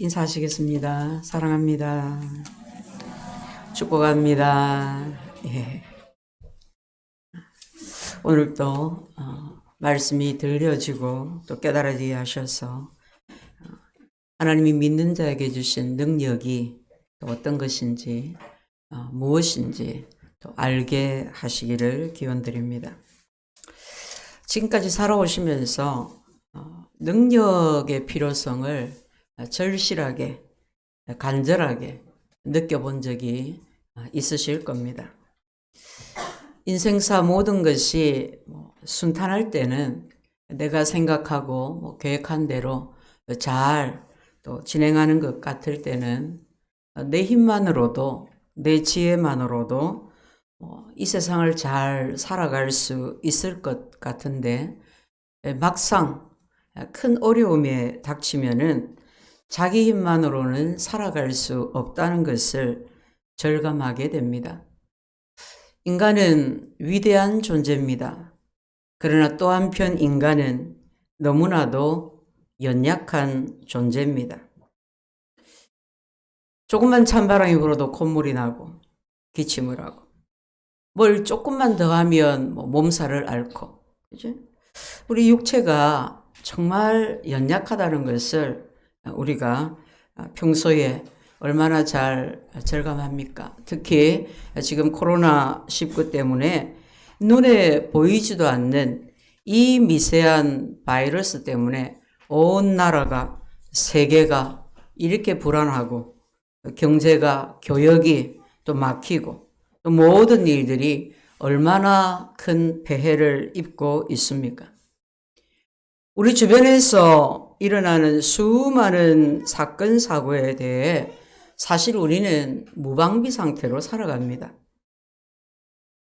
인사하시겠습니다. 사랑합니다. 축복합니다. 예. 오늘도 말씀이 들려지고 또 깨달아지게 하셔서 하나님이 믿는 자에게 주신 능력이 또 어떤 것인지 무엇인지 또 알게 하시기를 기원드립니다. 지금까지 살아오시면서 능력의 필요성을 절실하게 간절하게 느껴본 적이 있으실 겁니다. 인생사 모든 것이 순탄할 때는 내가 생각하고 계획한 대로 잘 또 진행하는 것 같을 때는 내 힘만으로도 내 지혜만으로도 이 세상을 잘 살아갈 수 있을 것 같은데 막상 큰 어려움에 닥치면은 자기 힘만으로는 살아갈 수 없다는 것을 절감하게 됩니다. 인간은 위대한 존재입니다. 그러나 또 한편 인간은 너무나도 연약한 존재입니다. 조금만 찬바람이 불어도 콧물이 나고 기침을 하고 뭘 조금만 더 하면 몸살을 앓고, 그죠? 우리 육체가 정말 연약하다는 것을 우리가 평소에 얼마나 잘 절감합니까? 특히 지금 코로나19 때문에 눈에 보이지도 않는 이 미세한 바이러스 때문에 온 나라가, 세계가 이렇게 불안하고 경제가, 교역이 또 막히고 또 모든 일들이 얼마나 큰 폐해를 입고 있습니까? 우리 주변에서 일어나는 수많은 사건, 사고에 대해 사실 우리는 무방비 상태로 살아갑니다.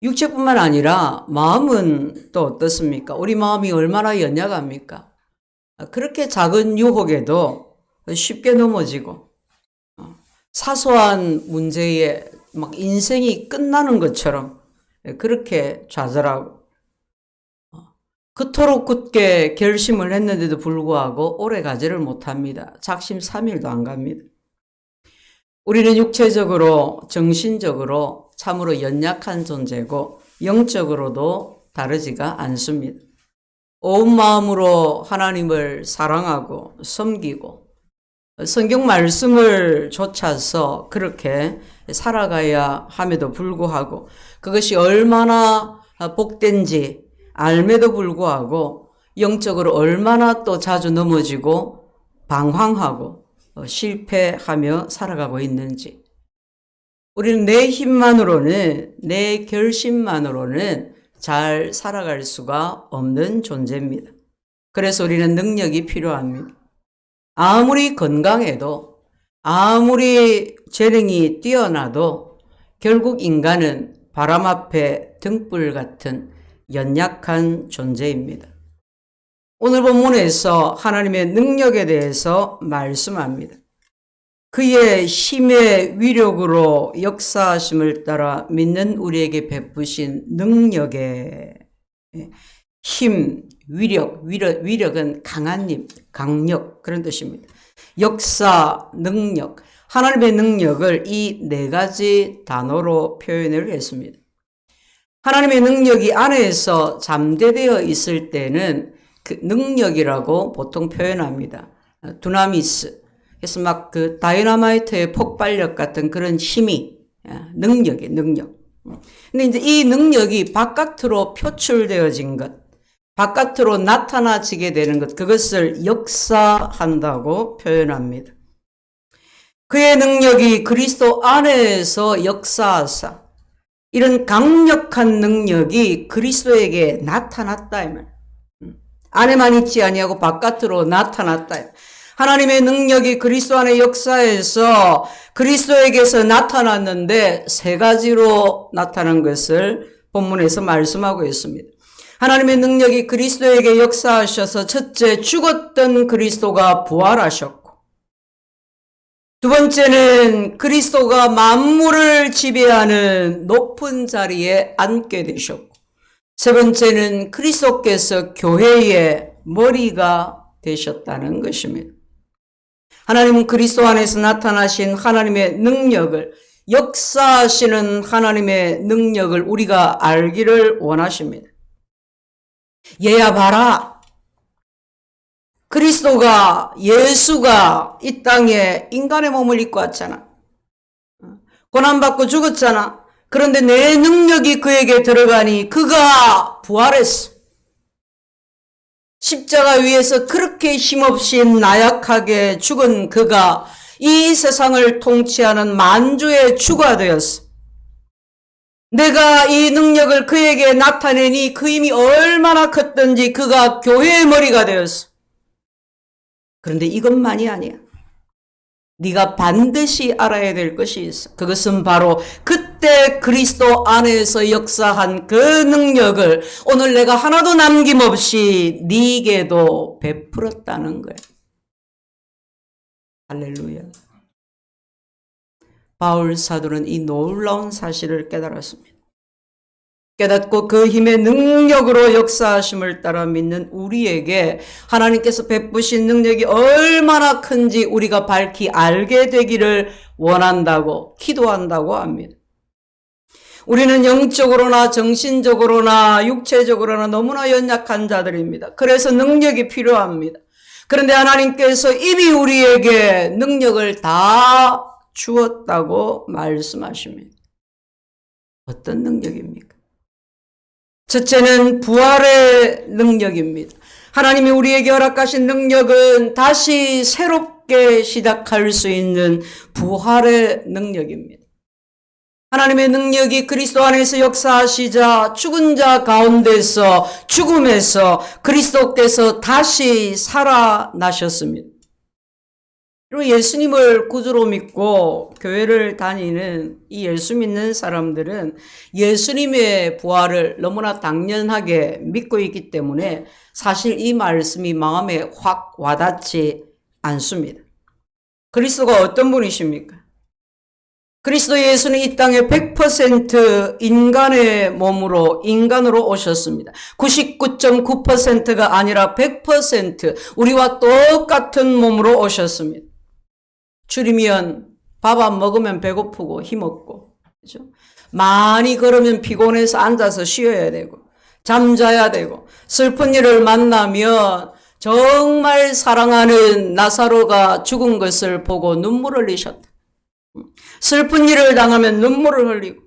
육체뿐만 아니라 마음은 또 어떻습니까? 우리 마음이 얼마나 연약합니까? 그렇게 작은 유혹에도 쉽게 넘어지고 사소한 문제에 막 인생이 끝나는 것처럼 그렇게 좌절하고 그토록 굳게 결심을 했는데도 불구하고 오래 가지를 못합니다. 작심삼일도 안 갑니다. 우리는 육체적으로, 정신적으로 참으로 연약한 존재고 영적으로도 다르지가 않습니다. 온 마음으로 하나님을 사랑하고 섬기고 성경 말씀을 좇아서 그렇게 살아가야 함에도 불구하고 그것이 얼마나 복된지 알매도 불구하고 영적으로 얼마나 또 자주 넘어지고 방황하고 실패하며 살아가고 있는지, 우리는 내 힘만으로는, 내 결심만으로는 잘 살아갈 수가 없는 존재입니다. 그래서 우리는 능력이 필요합니다. 아무리 건강해도, 아무리 재능이 뛰어나도 결국 인간은 바람 앞에 등불 같은 연약한 존재입니다. 오늘 본문에서 하나님의 능력에 대해서 말씀합니다. 그의 힘의 위력으로 역사하심을 따라 믿는 우리에게 베푸신 능력의 힘, 위력은 강한 힘, 강력, 그런 뜻입니다. 역사, 능력, 하나님의 능력을 이 네 가지 단어로 표현을 했습니다. 하나님의 능력이 안에서 잠재되어 있을 때는 그 능력이라고 보통 표현합니다. 두나미스. 그래서 막 그 다이너마이트의 폭발력 같은 그런 힘이 능력이에요, 능력. 근데 이제 이 능력이 바깥으로 표출되어진 것, 바깥으로 나타나지게 되는 것, 그것을 역사한다고 표현합니다. 그의 능력이 그리스도 안에서 역사하사, 이런 강력한 능력이 그리스도에게 나타났다 이 말. 안에만 있지 아니하고 바깥으로 나타났다. 하나님의 능력이 그리스도 안에 역사해서 그리스도에게서 나타났는데 세 가지로 나타난 것을 본문에서 말씀하고 있습니다. 하나님의 능력이 그리스도에게 역사하셔서 첫째, 죽었던 그리스도가 부활하셨고, 두 번째는 그리스도가 만물을 지배하는 높은 자리에 앉게 되셨고, 세 번째는 그리스도께서 교회의 머리가 되셨다는 것입니다. 하나님은 그리스도 안에서 나타나신 하나님의 능력을, 역사하시는 하나님의 능력을 우리가 알기를 원하십니다. 얘야 봐라. 그리스도가, 예수가 이 땅에 인간의 몸을 입고 왔잖아. 고난받고 죽었잖아. 그런데 내 능력이 그에게 들어가니 그가 부활했어. 십자가 위에서 그렇게 힘없이 나약하게 죽은 그가 이 세상을 통치하는 만주의 주가 되었어. 내가 이 능력을 그에게 나타내니 그 힘이 얼마나 컸던지 그가 교회의 머리가 되었어. 그런데 이것만이 아니야. 네가 반드시 알아야 될 것이 있어. 그것은 바로 그때 그리스도 안에서 역사한 그 능력을 오늘 내가 하나도 남김없이 네게도 베풀었다는 거야. 할렐루야. 바울 사도는 이 놀라운 사실을 깨달았습니다. 깨닫고 그 힘의 능력으로 역사하심을 따라 믿는 우리에게 하나님께서 베푸신 능력이 얼마나 큰지 우리가 밝히 알게 되기를 원한다고, 기도한다고 합니다. 우리는 영적으로나 정신적으로나 육체적으로나 너무나 연약한 자들입니다. 그래서 능력이 필요합니다. 그런데 하나님께서 이미 우리에게 능력을 다 주었다고 말씀하십니다. 어떤 능력입니까? 첫째는 부활의 능력입니다. 하나님이 우리에게 허락하신 능력은 다시 새롭게 시작할 수 있는 부활의 능력입니다. 하나님의 능력이 그리스도 안에서 역사하시자 죽은 자 가운데서, 죽음에서 그리스도께서 다시 살아나셨습니다. 그리고 예수님을 구주로 믿고 교회를 다니는 이 예수 믿는 사람들은 예수님의 부활을 너무나 당연하게 믿고 있기 때문에 사실 이 말씀이 마음에 확 와닿지 않습니다. 그리스도가 어떤 분이십니까? 그리스도 예수는 이 땅에 100% 인간의 몸으로, 인간으로 오셨습니다. 99.9%가 아니라 100% 우리와 똑같은 몸으로 오셨습니다. 줄이면 밥 안 먹으면 배고프고 힘없고, 그죠? 많이 걸으면 피곤해서 앉아서 쉬어야 되고, 잠자야 되고, 슬픈 일을 만나면 정말 사랑하는 나사로가 죽은 것을 보고 눈물을 흘리셨다. 슬픈 일을 당하면 눈물을 흘리고,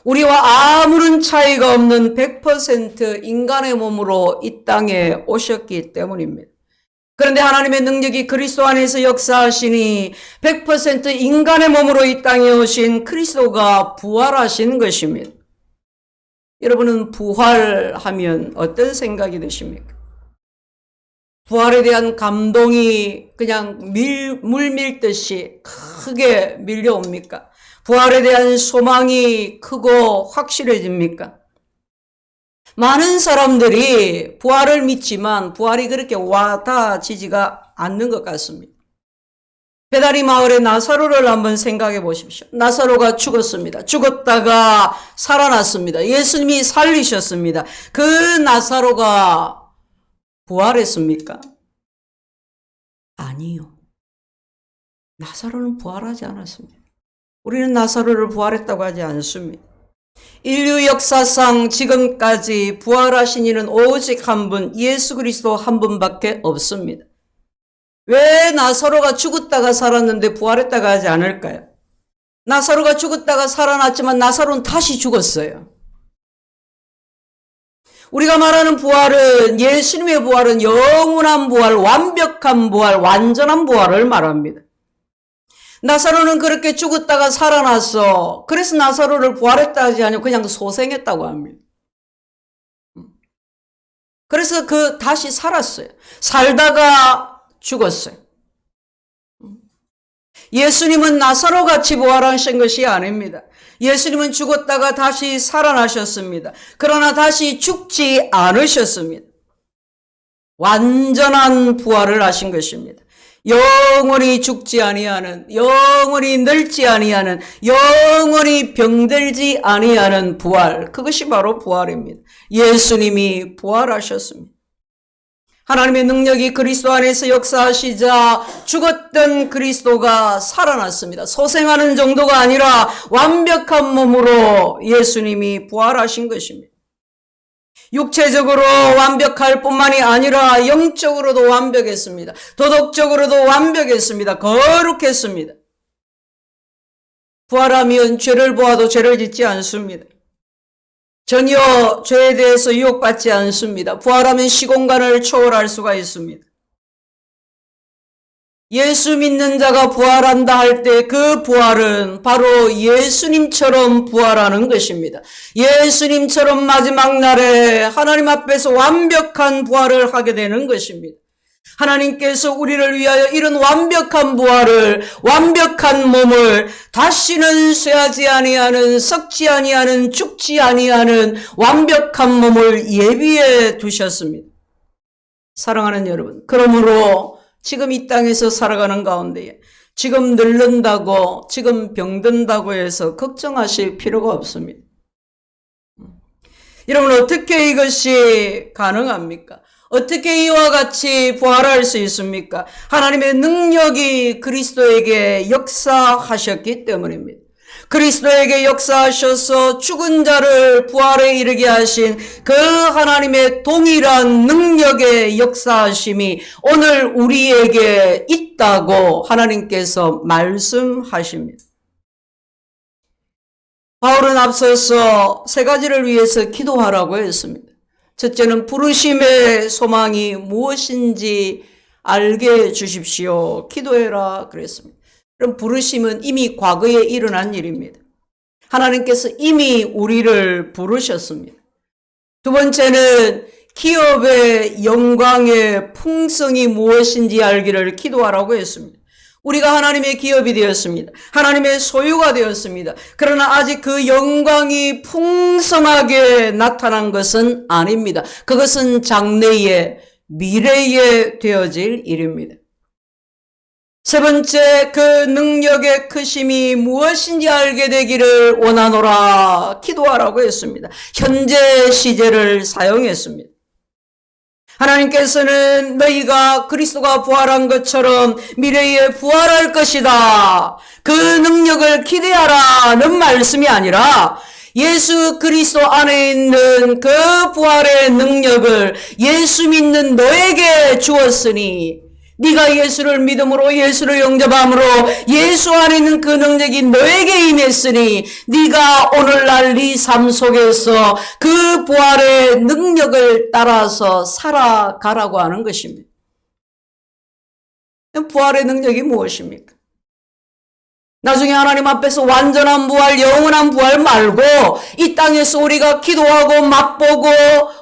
우리와 아무런 차이가 없는 100% 인간의 몸으로 이 땅에 오셨기 때문입니다. 그런데 하나님의 능력이 그리스도 안에서 역사하시니 100% 인간의 몸으로 이 땅에 오신 그리스도가 부활하신 것입니다. 여러분은 부활하면 어떤 생각이 드십니까? 부활에 대한 감동이 그냥 물 밀듯이 크게 밀려옵니까? 부활에 대한 소망이 크고 확실해집니까? 많은 사람들이 부활을 믿지만 부활이 그렇게 와닿아지지가 않는 것 같습니다. 베다니 마을의 나사로를 한번 생각해 보십시오. 나사로가 죽었습니다. 죽었다가 살아났습니다. 예수님이 살리셨습니다. 그 나사로가 부활했습니까? 아니요. 나사로는 부활하지 않았습니다. 우리는 나사로를 부활했다고 하지 않습니다. 인류 역사상 지금까지 부활하신 이는 오직 한 분, 예수 그리스도 한 분밖에 없습니다. 왜 나사로가 죽었다가 살았는데 부활했다가 하지 않을까요? 나사로가 죽었다가 살아났지만 나사로는 다시 죽었어요. 우리가 말하는 부활은, 예수님의 부활은 영원한 부활, 완벽한 부활, 완전한 부활을 말합니다. 나사로는 그렇게 죽었다가 살아났어. 그래서 나사로를 부활했다 하지 아니고 그냥 소생했다고 합니다. 그래서 다시 살았어요. 살다가 죽었어요. 예수님은 나사로 같이 부활하신 것이 아닙니다. 예수님은 죽었다가 다시 살아나셨습니다. 그러나 다시 죽지 않으셨습니다. 완전한 부활을 하신 것입니다. 영원히 죽지 아니하는, 영원히 늙지 아니하는, 영원히 병들지 아니하는 부활, 그것이 바로 부활입니다. 예수님이 부활하셨습니다. 하나님의 능력이 그리스도 안에서 역사하시자 죽었던 그리스도가 살아났습니다. 소생하는 정도가 아니라 완벽한 몸으로 예수님이 부활하신 것입니다. 육체적으로 완벽할 뿐만이 아니라 영적으로도 완벽했습니다. 도덕적으로도 완벽했습니다. 거룩했습니다. 부활하면 죄를 보아도 죄를 짓지 않습니다. 전혀 죄에 대해서 유혹받지 않습니다. 부활하면 시공간을 초월할 수가 있습니다. 예수 믿는 자가 부활한다 할 때 그 부활은 바로 예수님처럼 부활하는 것입니다. 예수님처럼 마지막 날에 하나님 앞에서 완벽한 부활을 하게 되는 것입니다. 하나님께서 우리를 위하여 이런 완벽한 부활을, 완벽한 몸을 다시는 쇠하지 아니하는, 썩지 아니하는, 죽지 아니하는 완벽한 몸을 예비해 두셨습니다. 사랑하는 여러분, 그러므로 지금 이 땅에서 살아가는 가운데에 지금 늙는다고, 지금 병든다고 해서 걱정하실 필요가 없습니다. 여러분, 어떻게 이것이 가능합니까? 어떻게 이와 같이 부활할 수 있습니까? 하나님의 능력이 그리스도에게 역사하셨기 때문입니다. 그리스도에게 역사하셔서 죽은 자를 부활에 이르게 하신 그 하나님의 동일한 능력의 역사하심이 오늘 우리에게 있다고 하나님께서 말씀하십니다. 바울은 앞서서 세 가지를 위해서 기도하라고 했습니다. 첫째는 부르심의 소망이 무엇인지 알게 해 주십시오. 기도해라 그랬습니다. 그럼 부르심은 이미 과거에 일어난 일입니다. 하나님께서 이미 우리를 부르셨습니다. 두 번째는 기업의 영광의 풍성이 무엇인지 알기를 기도하라고 했습니다. 우리가 하나님의 기업이 되었습니다. 하나님의 소유가 되었습니다. 그러나 아직 그 영광이 풍성하게 나타난 것은 아닙니다. 그것은 장래에, 미래에 되어질 일입니다. 세 번째, 그 능력의 크심이 무엇인지 알게 되기를 원하노라 기도하라고 했습니다. 현재 시제를 사용했습니다. 하나님께서는 너희가 그리스도가 부활한 것처럼 미래에 부활할 것이다. 그 능력을 기대하라는 말씀이 아니라 예수 그리스도 안에 있는 그 부활의 능력을 예수 믿는 너에게 주었으니 네가 예수를 믿음으로 예수를 영접함으로 예수 안에 있는 그 능력이 너에게 임했으니 네가 오늘날 네 삶 속에서 그 부활의 능력을 따라서 살아가라고 하는 것입니다. 부활의 능력이 무엇입니까? 나중에 하나님 앞에서 완전한 부활, 영원한 부활 말고 이 땅에서 우리가 기도하고 맛보고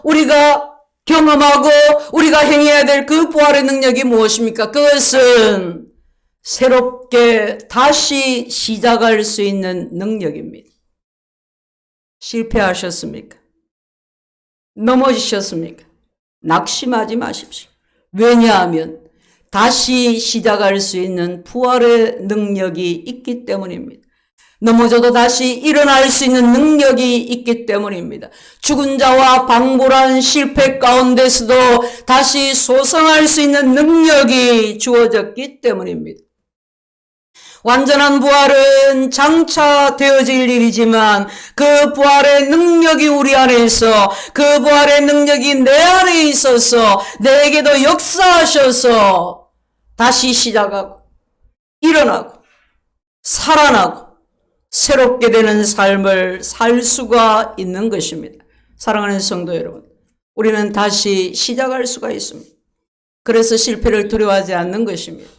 우리가 경험하고 우리가 행해야 될 그 부활의 능력이 무엇입니까? 그것은 새롭게 다시 시작할 수 있는 능력입니다. 실패하셨습니까? 넘어지셨습니까? 낙심하지 마십시오. 왜냐하면 다시 시작할 수 있는 부활의 능력이 있기 때문입니다. 넘어져도 다시 일어날 수 있는 능력이 있기 때문입니다. 죽은 자와 방불한 실패 가운데서도 다시 소생할 수 있는 능력이 주어졌기 때문입니다. 완전한 부활은 장차 되어질 일이지만 그 부활의 능력이 우리 안에 있어 그 부활의 능력이 내 안에 있어서 내게도 역사하셔서 다시 시작하고 일어나고 살아나고 새롭게 되는 삶을 살 수가 있는 것입니다. 사랑하는 성도 여러분, 우리는 다시 시작할 수가 있습니다. 그래서 실패를 두려워하지 않는 것입니다.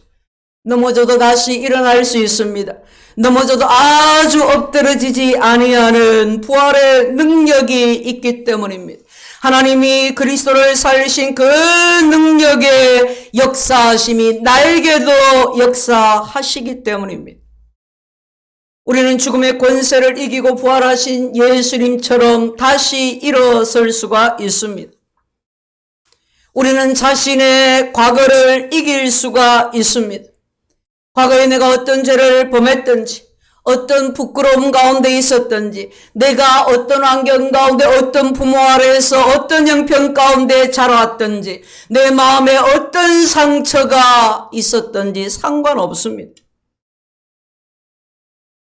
넘어져도 다시 일어날 수 있습니다. 넘어져도 아주 엎드러지지 아니하는 부활의 능력이 있기 때문입니다. 하나님이 그리스도를 살리신 그 능력의 역사하심이 나에게도 역사하시기 때문입니다. 우리는 죽음의 권세를 이기고 부활하신 예수님처럼 다시 일어설 수가 있습니다. 우리는 자신의 과거를 이길 수가 있습니다. 과거에 내가 어떤 죄를 범했든지 어떤 부끄러움 가운데 있었든지, 내가 어떤 환경 가운데, 어떤 부모 아래에서 어떤 형편 가운데 자라왔든지, 내 마음에 어떤 상처가 있었든지 상관없습니다.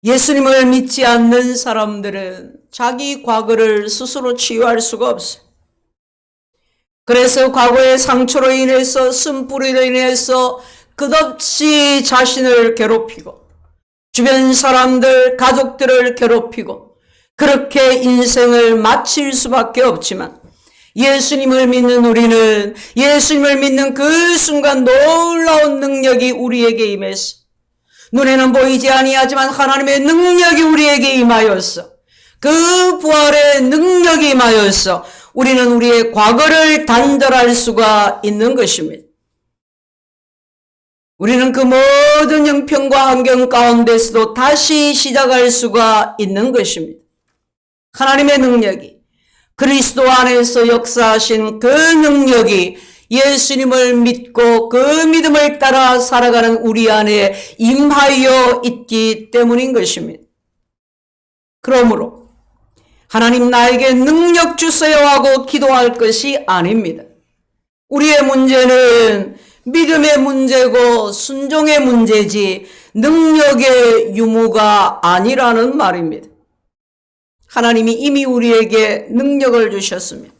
예수님을 믿지 않는 사람들은 자기 과거를 스스로 치유할 수가 없어요. 그래서 과거의 상처로 인해서, 쓴뿌리로 인해서 끝없이 자신을 괴롭히고, 주변 사람들, 가족들을 괴롭히고, 그렇게 인생을 마칠 수밖에 없지만, 예수님을 믿는 우리는 예수님을 믿는 그 순간 놀라운 능력이 우리에게 임했어. 눈에는 보이지 아니하지만 하나님의 능력이 우리에게 임하였어. 그 부활의 능력이 임하여서 우리는 우리의 과거를 단절할 수가 있는 것입니다. 우리는 그 모든 형편과 환경 가운데서도 다시 시작할 수가 있는 것입니다. 하나님의 능력이, 그리스도 안에서 역사하신 그 능력이 예수님을 믿고 그 믿음을 따라 살아가는 우리 안에 임하여 있기 때문인 것입니다. 그러므로 하나님 나에게 능력 주세요 하고 기도할 것이 아닙니다. 우리의 문제는 믿음의 문제고 순종의 문제지 능력의 유무가 아니라는 말입니다. 하나님이 이미 우리에게 능력을 주셨습니다.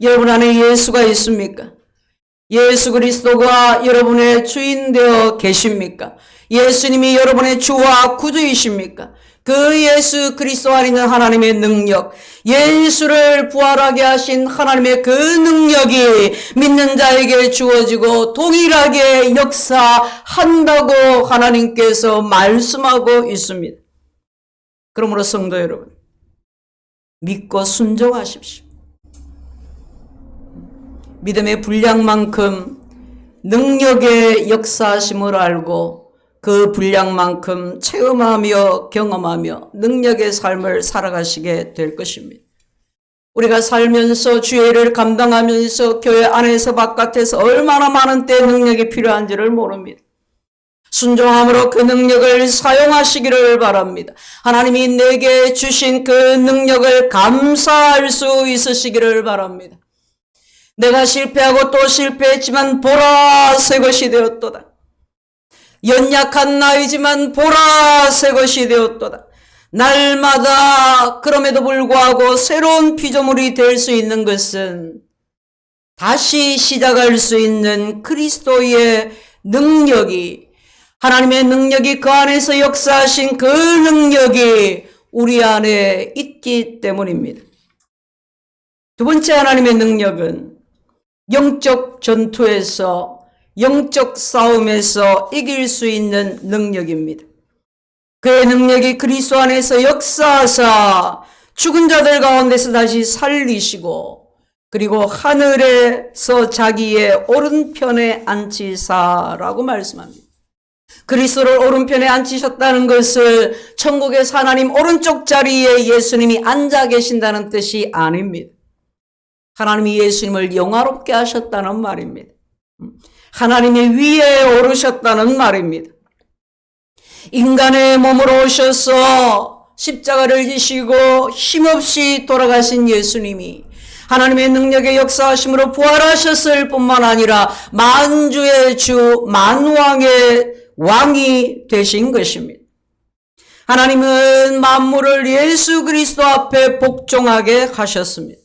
여러분 안에 예수가 있습니까? 예수 그리스도가 여러분의 주인 되어 계십니까? 예수님이 여러분의 주와 구주이십니까? 그 예수 그리스도 안에 있는 하나님의 능력, 예수를 부활하게 하신 하나님의 그 능력이 믿는 자에게 주어지고 동일하게 역사한다고 하나님께서 말씀하고 있습니다. 그러므로 성도 여러분, 믿고 순종하십시오. 믿음의 분량만큼 능력의 역사하심을 알고 그 분량만큼 체험하며 경험하며 능력의 삶을 살아가시게 될 것입니다. 우리가 살면서 주의 일을 감당하면서 교회 안에서 바깥에서 얼마나 많은 때 능력이 필요한지를 모릅니다. 순종함으로 그 능력을 사용하시기를 바랍니다. 하나님이 내게 주신 그 능력을 감사할 수 있으시기를 바랍니다. 내가 실패하고 또 실패했지만 보라 새 것이 되었도다. 연약한 나이지만 보라 새 것이 되었도다. 날마다 그럼에도 불구하고 새로운 피조물이 될 수 있는 것은 다시 시작할 수 있는 그리스도의 능력이, 하나님의 능력이 그 안에서 역사하신 그 능력이 우리 안에 있기 때문입니다. 두 번째 하나님의 능력은 영적 전투에서, 영적 싸움에서 이길 수 있는 능력입니다. 그의 능력이 그리스도 안에서 역사하사 죽은 자들 가운데서 다시 살리시고, 그리고 하늘에서 자기의 오른편에 앉히사라고 말씀합니다. 그리스도를 오른편에 앉히셨다는 것을 천국에서 하나님 오른쪽 자리에 예수님이 앉아 계신다는 뜻이 아닙니다. 하나님이 예수님을 영화롭게 하셨다는 말입니다. 하나님이 위에 오르셨다는 말입니다. 인간의 몸으로 오셔서 십자가를 지시고 힘없이 돌아가신 예수님이 하나님의 능력의 역사하심으로 부활하셨을 뿐만 아니라 만주의 주, 만왕의 왕이 되신 것입니다. 하나님은 만물을 예수 그리스도 앞에 복종하게 하셨습니다.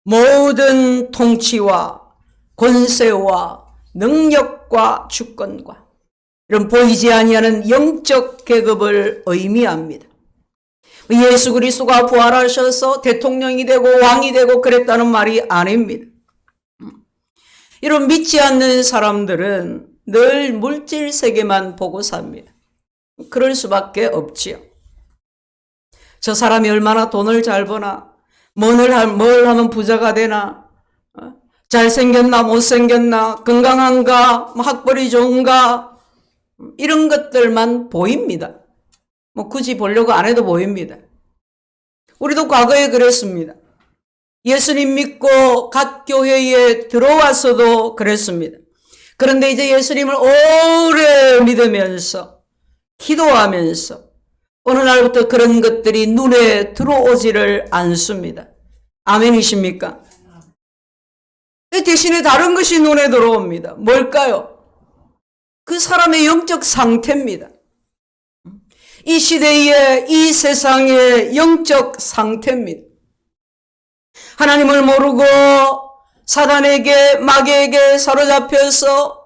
모든 통치와 권세와 능력과 주권과 이런 보이지 아니하는 영적 계급을 의미합니다. 예수 그리스도가 부활하셔서 대통령이 되고 왕이 되고 그랬다는 말이 아닙니다. 이런 믿지 않는 사람들은 늘 물질 세계만 보고 삽니다. 그럴 수밖에 없지요. 저 사람이 얼마나 돈을 잘 버나, 뭘 하면 부자가 되나, 잘생겼나 못생겼나, 건강한가, 학벌이 좋은가, 이런 것들만 보입니다. 굳이 보려고 안 해도 보입니다. 우리도 과거에 그랬습니다. 예수님 믿고 갓 교회에 들어와서도 그랬습니다. 그런데 이제 예수님을 오래 믿으면서 기도하면서 어느 날부터 그런 것들이 눈에 들어오지를 않습니다. 아멘이십니까? 대신에 다른 것이 눈에 들어옵니다. 뭘까요? 그 사람의 영적 상태입니다. 이 시대의, 이 세상의 영적 상태입니다. 하나님을 모르고 사단에게, 마귀에게 사로잡혀서,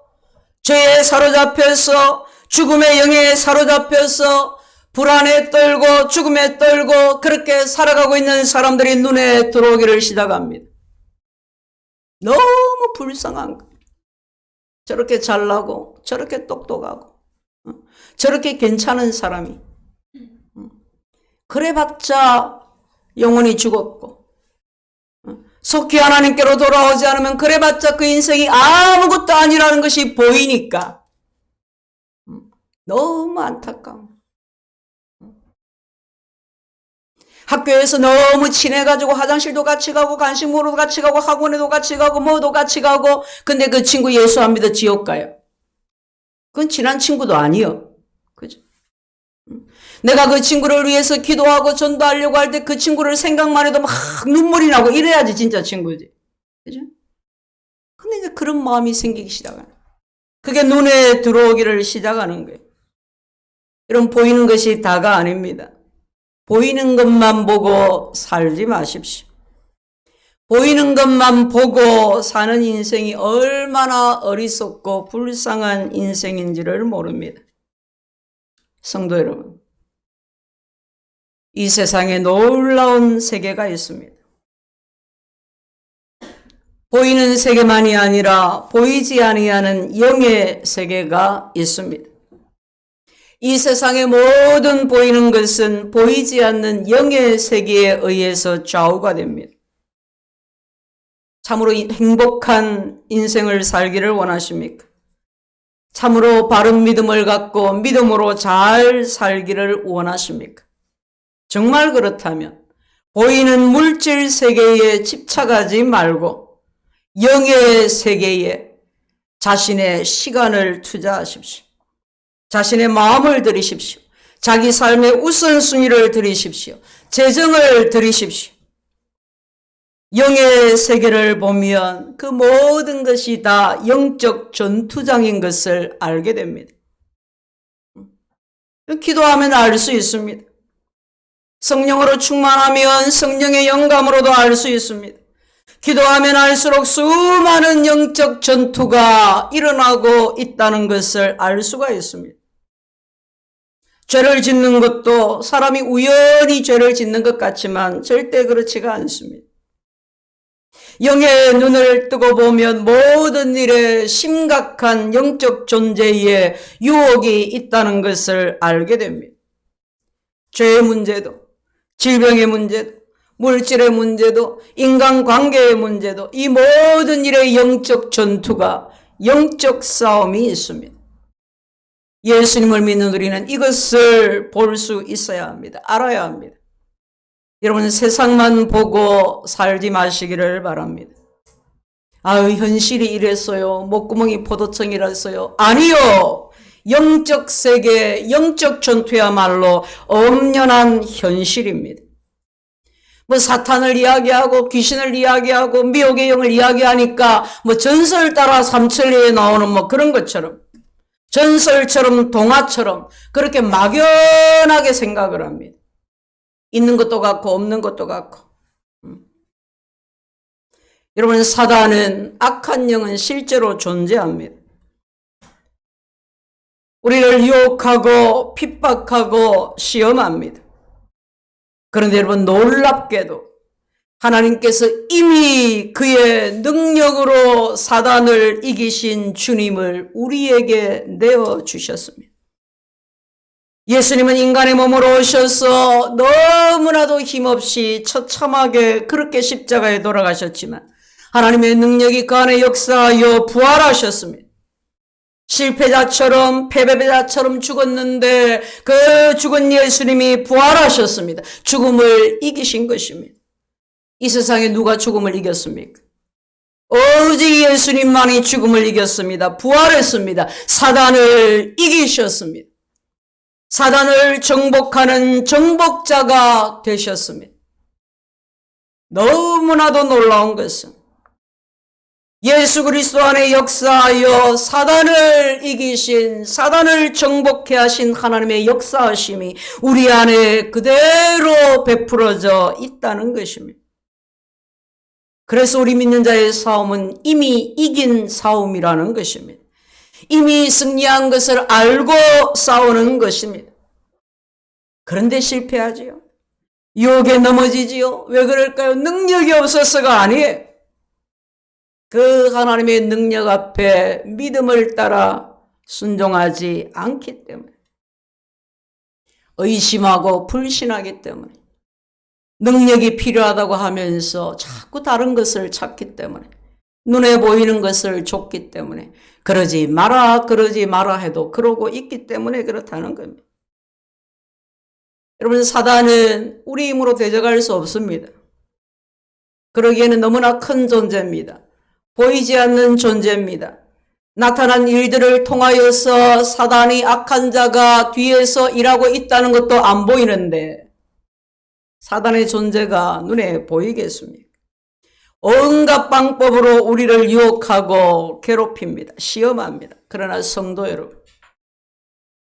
죄에 사로잡혀서, 죽음의 영에 사로잡혀서 불안에 떨고 죽음에 떨고 그렇게 살아가고 있는 사람들이 눈에 들어오기를 시작합니다. 너무 불쌍한 거예요. 저렇게 잘나고 저렇게 똑똑하고 저렇게 괜찮은 사람이 그래봤자 영혼이 죽었고 속히 하나님께로 돌아오지 않으면 그래봤자 그 인생이 아무것도 아니라는 것이 보이니까 너무 안타까워. 학교에서 너무 친해가지고 화장실도 같이 가고 간식 먹으러 같이 가고 학원에도 같이 가고 뭐도 같이 가고 근데 그 친구 예수 안 믿어 지옥 가요. 그건 친한 친구도 아니요. 그죠? 내가 그 친구를 위해서 기도하고 전도하려고 할 때 그 친구를 생각만 해도 막 눈물이 나고 이래야지 진짜 친구지. 그죠? 근데 이제 그런 마음이 생기기 시작하는 거예요. 그게 눈에 들어오기를 시작하는 거예요. 이런 보이는 것이 다가 아닙니다. 보이는 것만 보고 살지 마십시오. 보이는 것만 보고 사는 인생이 얼마나 어리석고 불쌍한 인생인지를 모릅니다. 성도 여러분, 이 세상에 놀라운 세계가 있습니다. 보이는 세계만이 아니라 보이지 아니하는 영의 세계가 있습니다. 이 세상의 모든 보이는 것은 보이지 않는 영의 세계에 의해서 좌우가 됩니다. 참으로 행복한 인생을 살기를 원하십니까? 참으로 바른 믿음을 갖고 믿음으로 잘 살기를 원하십니까? 정말 그렇다면 보이는 물질 세계에 집착하지 말고 영의 세계에 자신의 시간을 투자하십시오. 자신의 마음을 들이십시오. 자기 삶의 우선순위를 들이십시오. 재정을 들이십시오. 영의 세계를 보면 그 모든 것이 다 영적 전투장인 것을 알게 됩니다. 기도하면 알 수 있습니다. 성령으로 충만하면 성령의 영감으로도 알 수 있습니다. 기도하면 알수록 수많은 영적 전투가 일어나고 있다는 것을 알 수가 있습니다. 죄를 짓는 것도 사람이 우연히 죄를 짓는 것 같지만 절대 그렇지가 않습니다. 영의 눈을 뜨고 보면 모든 일에 심각한 영적 존재의 유혹이 있다는 것을 알게 됩니다. 죄의 문제도, 질병의 문제도, 물질의 문제도, 인간관계의 문제도 이 모든 일의 영적 전투가, 영적 싸움이 있습니다. 예수님을 믿는 우리는 이것을 볼 수 있어야 합니다. 알아야 합니다. 여러분 세상만 보고 살지 마시기를 바랍니다. 아유 현실이 이랬어요. 목구멍이 포도청이라서요. 아니요. 영적 세계, 영적 전투야말로 엄연한 현실입니다. 뭐 사탄을 이야기하고 귀신을 이야기하고 미혹의 영을 이야기하니까 뭐 전설 따라 삼천리에 나오는 뭐 그런 것처럼 전설처럼 동화처럼 그렇게 막연하게 생각을 합니다. 있는 것도 같고 없는 것도 같고. 여러분 사단은 악한 영은 실제로 존재합니다. 우리를 유혹하고 핍박하고 시험합니다. 그런데 여러분 놀랍게도 하나님께서 이미 그의 능력으로 사단을 이기신 주님을 우리에게 내어주셨습니다. 예수님은 인간의 몸으로 오셔서 너무나도 힘없이 처참하게 그렇게 십자가에 돌아가셨지만 하나님의 능력이 그 안에 역사하여 부활하셨습니다. 실패자처럼 패배자처럼 죽었는데 그 죽은 예수님이 부활하셨습니다. 죽음을 이기신 것입니다. 이 세상에 누가 죽음을 이겼습니까? 오직 예수님만이 죽음을 이겼습니다. 부활했습니다. 사단을 이기셨습니다. 사단을 정복하는 정복자가 되셨습니다. 너무나도 놀라운 것은 예수 그리스도 안에 역사하여 사단을 이기신, 사단을 정복해 하신 하나님의 역사하심이 우리 안에 그대로 베풀어져 있다는 것입니다. 그래서 우리 믿는 자의 싸움은 이미 이긴 싸움이라는 것입니다. 이미 승리한 것을 알고 싸우는 것입니다. 그런데 실패하지요. 유혹에 넘어지지요. 왜 그럴까요? 능력이 없어서가 아니에요. 그 하나님의 능력 앞에 믿음을 따라 순종하지 않기 때문에, 의심하고 불신하기 때문에, 능력이 필요하다고 하면서 자꾸 다른 것을 찾기 때문에, 눈에 보이는 것을 줬기 때문에, 그러지 마라 해도 그러고 있기 때문에 그렇다는 겁니다. 여러분, 사단은 우리 힘으로 대적할 수 없습니다. 그러기에는 너무나 큰 존재입니다. 보이지 않는 존재입니다. 나타난 일들을 통하여서 사단이, 악한 자가 뒤에서 일하고 있다는 것도 안 보이는데 사단의 존재가 눈에 보이겠습니까? 온갖 방법으로 우리를 유혹하고 괴롭힙니다. 시험합니다. 그러나 성도 여러분,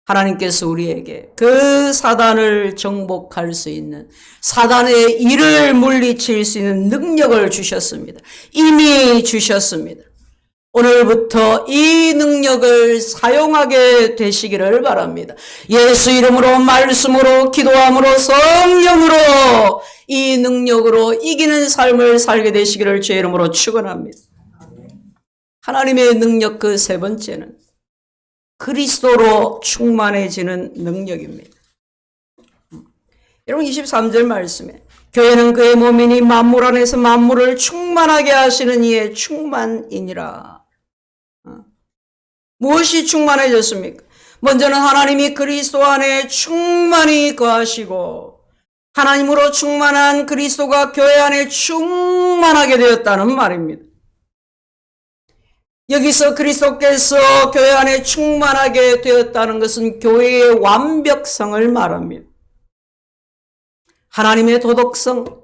하나님께서 우리에게 그 사단을 정복할 수 있는, 사단의 일을 물리칠 수 있는 능력을 주셨습니다. 이미 주셨습니다. 오늘부터 이 능력을 사용하게 되시기를 바랍니다. 예수 이름으로, 말씀으로, 기도함으로, 성령으로 이 능력으로 이기는 삶을 살게 되시기를 주의 이름으로 축원합니다. 하나님의 능력 그 세 번째는 그리스도로 충만해지는 능력입니다. 여러분, 23절 말씀에 교회는 그의 몸이니 만물 안에서 만물을 충만하게 하시는 이의 충만이니라. 무엇이 충만해졌습니까? 먼저는 하나님이 그리스도 안에 충만히 거하시고 하나님으로 충만한 그리스도가 교회 안에 충만하게 되었다는 말입니다. 여기서 그리스도께서 교회 안에 충만하게 되었다는 것은 교회의 완벽성을 말합니다. 하나님의 도덕성,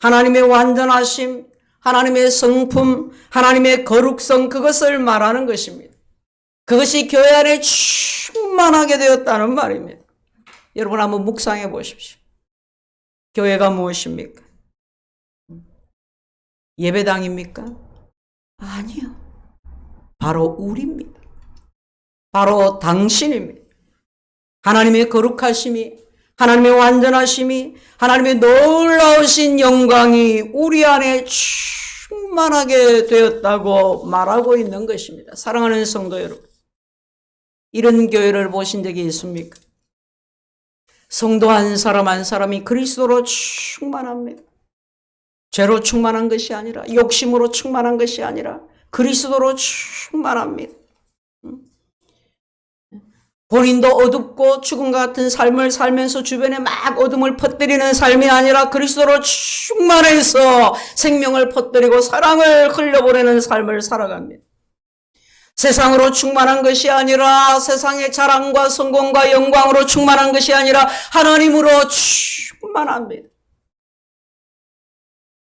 하나님의 완전하심, 하나님의 성품, 하나님의 거룩성, 그것을 말하는 것입니다. 그것이 교회 안에 충만하게 되었다는 말입니다. 여러분 한번 묵상해 보십시오. 교회가 무엇입니까? 예배당입니까? 아니요. 바로 우리입니다. 바로 당신입니다. 하나님의 거룩하심이, 하나님의 완전하심이, 하나님의 놀라우신 영광이 우리 안에 충만하게 되었다고 말하고 있는 것입니다. 사랑하는 성도 여러분, 이런 교회를 보신 적이 있습니까? 성도 한 사람 한 사람이 그리스도로 충만합니다. 죄로 충만한 것이 아니라, 욕심으로 충만한 것이 아니라 그리스도로 충만합니다. 본인도 어둡고 죽음 같은 삶을 살면서 주변에 막 어둠을 퍼뜨리는 삶이 아니라 그리스도로 충만해서 생명을 퍼뜨리고 사랑을 흘려보내는 삶을 살아갑니다. 세상으로 충만한 것이 아니라, 세상의 자랑과 성공과 영광으로 충만한 것이 아니라 하나님으로 충만합니다.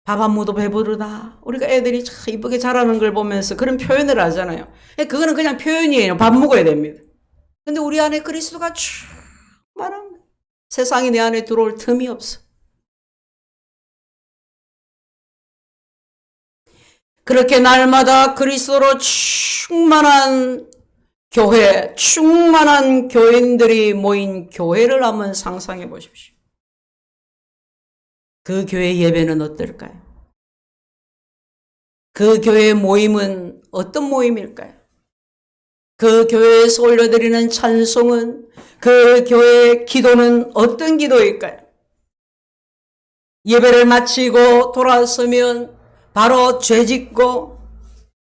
밥 안 먹어도 배부르다. 우리가 애들이 참 이쁘게 자라는 걸 보면서 그런 표현을 하잖아요. 그거는 그냥 표현이에요. 밥 먹어야 됩니다. 근데 우리 안에 그리스도가 충만합니다. 세상이 내 안에 들어올 틈이 없어. 그렇게 날마다 그리스도로 충만한 교회, 충만한 교인들이 모인 교회를 한번 상상해 보십시오. 그 교회 예배는 어떨까요? 그 교회 모임은 어떤 모임일까요? 그 교회에서 올려드리는 찬송은, 그 교회의 기도는 어떤 기도일까요? 예배를 마치고 돌아서면 바로 죄짓고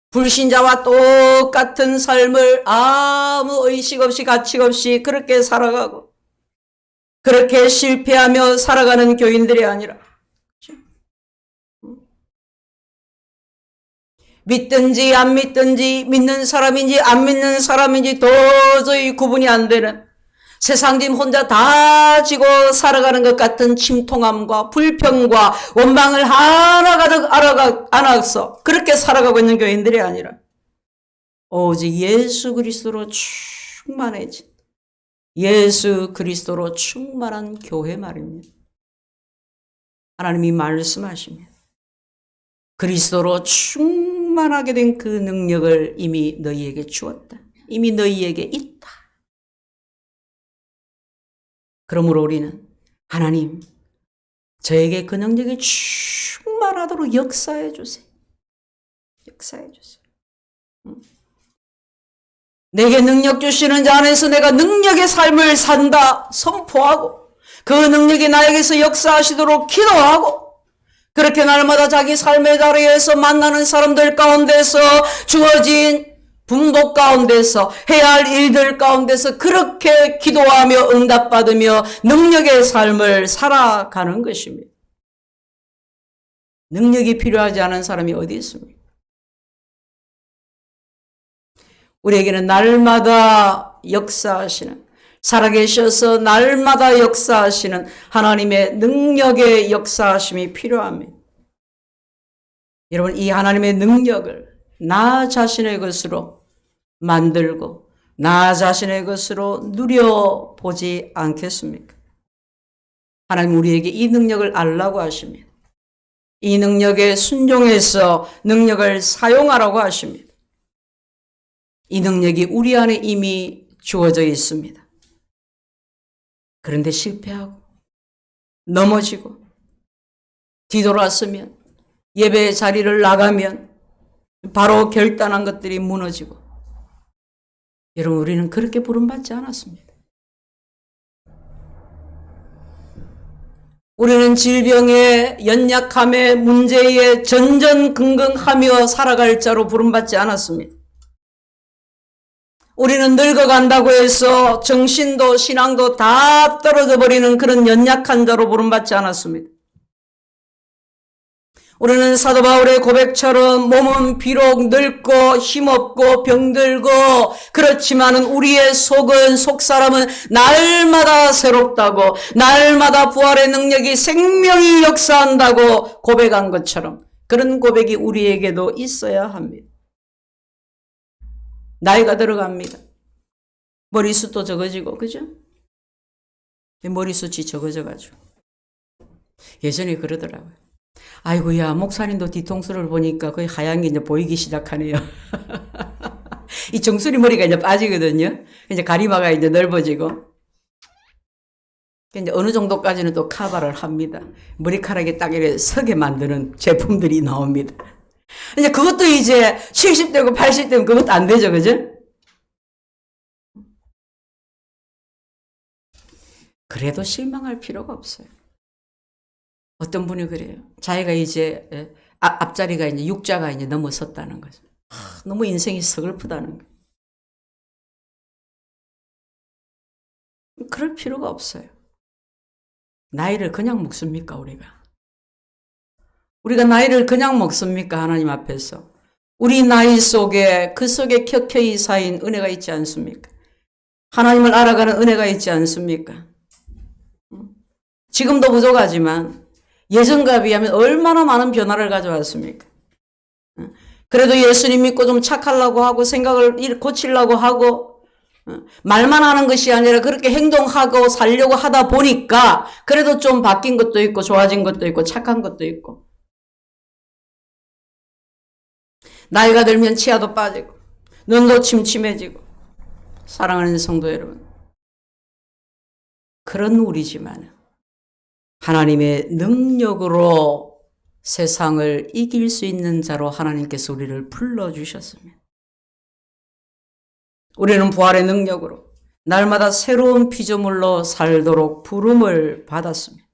불신자와 똑같은 삶을 아무 의식 없이 가책 없이 그렇게 살아가고, 그렇게 실패하며 살아가는 교인들이 아니라, 믿든지 안 믿든지, 믿는 사람인지 안 믿는 사람인지 도저히 구분이 안 되는, 세상 짐 혼자 다 지고 살아가는 것 같은 침통함과 불평과 원망을 하나 가득 안아서 그렇게 살아가고 있는 교인들이 아니라 오직 예수 그리스도로 충만해진 예수 그리스도로 충만한 교회 말입니다. 하나님이 말씀하십니다. 그리스도로 충만하게 된 그 능력을 이미 너희에게 주었다. 이미 너희에게 있다. 그러므로 우리는 하나님, 저에게 그 능력이 충만하도록 역사해 주세요. 역사해 주세요. 내게 능력 주시는 자 안에서 내가 능력의 삶을 산다 선포하고 그 능력이 나에게서 역사하시도록 기도하고 그렇게 날마다 자기 삶의 자리에서 만나는 사람들 가운데서 주어진 분복 가운데서 해야 할 일들 가운데서 그렇게 기도하며 응답받으며 능력의 삶을 살아가는 것입니다. 능력이 필요하지 않은 사람이 어디 있습니까? 우리에게는 날마다 역사하시는 살아계셔서 날마다 역사하시는 하나님의 능력의 역사하심이 필요합니다. 여러분, 이 하나님의 능력을 나 자신의 것으로 만들고 나 자신의 것으로 누려보지 않겠습니까? 하나님 우리에게 이 능력을 알라고 하십니다. 이 능력에 순종해서 능력을 사용하라고 하십니다. 이 능력이 우리 안에 이미 주어져 있습니다. 그런데 실패하고 넘어지고 뒤돌았으면 예배의 자리를 나가면 바로 결단한 것들이 무너지고 여러분 우리는 그렇게 부름받지 않았습니다. 우리는 질병에 연약함에 문제에 전전긍긍하며 살아갈 자로 부름받지 않았습니다. 우리는 늙어간다고 해서 정신도 신앙도 다 떨어져 버리는 그런 연약한 자로 부름받지 않았습니다. 우리는 사도 바울의 고백처럼 몸은 비록 늙고 힘없고 병들고 그렇지만은 우리의 속사람은 날마다 새롭다고 날마다 부활의 능력이 생명이 역사한다고 고백한 것처럼 그런 고백이 우리에게도 있어야 합니다. 나이가 들어갑니다. 머리숱도 적어지고 그죠? 머리숱이 적어져가지고 예전에 그러더라고요. 아이고야 목사님도 뒤통수를 보니까 거의 하얀 게 이제 보이기 시작하네요. 이 정수리 머리가 이제 빠지거든요. 이제 가리마가 이제 넓어지고 이제 어느 정도까지는 또 커버를 합니다. 머리카락이 딱 이렇게 서게 만드는 제품들이 나옵니다. 이제 그것도 이제 70대고 80대면 그것도 안 되죠, 그죠? 그래도 실망할 필요가 없어요. 어떤 분이 그래요. 자기가 이제 앞자리가 이제 육자가 이제 넘어섰다는 거죠. 너무 인생이 서글프다는 거예요. 그럴 필요가 없어요. 나이를 그냥 먹습니까, 우리가? 우리가 나이를 그냥 먹습니까, 하나님 앞에서? 우리 나이 속에, 그 속에 켜켜이 쌓인 은혜가 있지 않습니까? 하나님을 알아가는 은혜가 있지 않습니까? 지금도 부족하지만 예전과 비하면 얼마나 많은 변화를 가져왔습니까? 그래도 예수님 믿고 좀 착하려고 하고 생각을 고치려고 하고 말만 하는 것이 아니라 그렇게 행동하고 살려고 하다 보니까 그래도 좀 바뀐 것도 있고 좋아진 것도 있고 착한 것도 있고 나이가 들면 치아도 빠지고 눈도 침침해지고 사랑하는 성도 여러분 그런 우리지만 하나님의 능력으로 세상을 이길 수 있는 자로 하나님께서 우리를 불러주셨습니다. 우리는 부활의 능력으로 날마다 새로운 피조물로 살도록 부름을 받았습니다.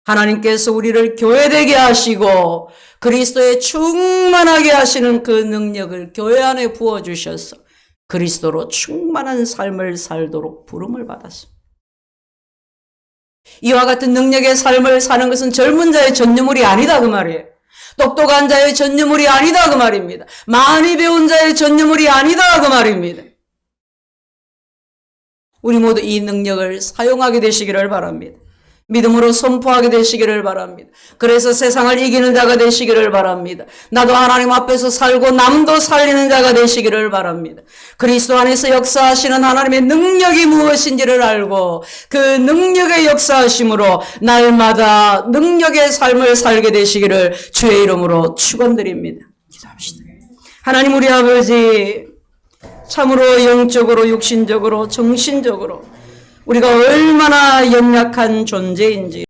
하나님께서 우리를 교회되게 하시고 그리스도에 충만하게 하시는 그 능력을 교회 안에 부어주셔서 그리스도로 충만한 삶을 살도록 부름을 받았습니다. 이와 같은 능력의 삶을 사는 것은 젊은 자의 전유물이 아니다 그 말이에요. 똑똑한 자의 전유물이 아니다 그 말입니다. 많이 배운 자의 전유물이 아니다 그 말입니다. 우리 모두 이 능력을 사용하게 되시기를 바랍니다. 믿음으로 선포하게 되시기를 바랍니다. 그래서 세상을 이기는 자가 되시기를 바랍니다. 나도 하나님 앞에서 살고 남도 살리는 자가 되시기를 바랍니다. 그리스도 안에서 역사하시는 하나님의 능력이 무엇인지를 알고 그 능력의 역사하심으로 날마다 능력의 삶을 살게 되시기를 주의 이름으로 축원드립니다. 기도합시다. 하나님 우리 아버지, 참으로 영적으로 육신적으로 정신적으로 우리가 얼마나 연약한 존재인지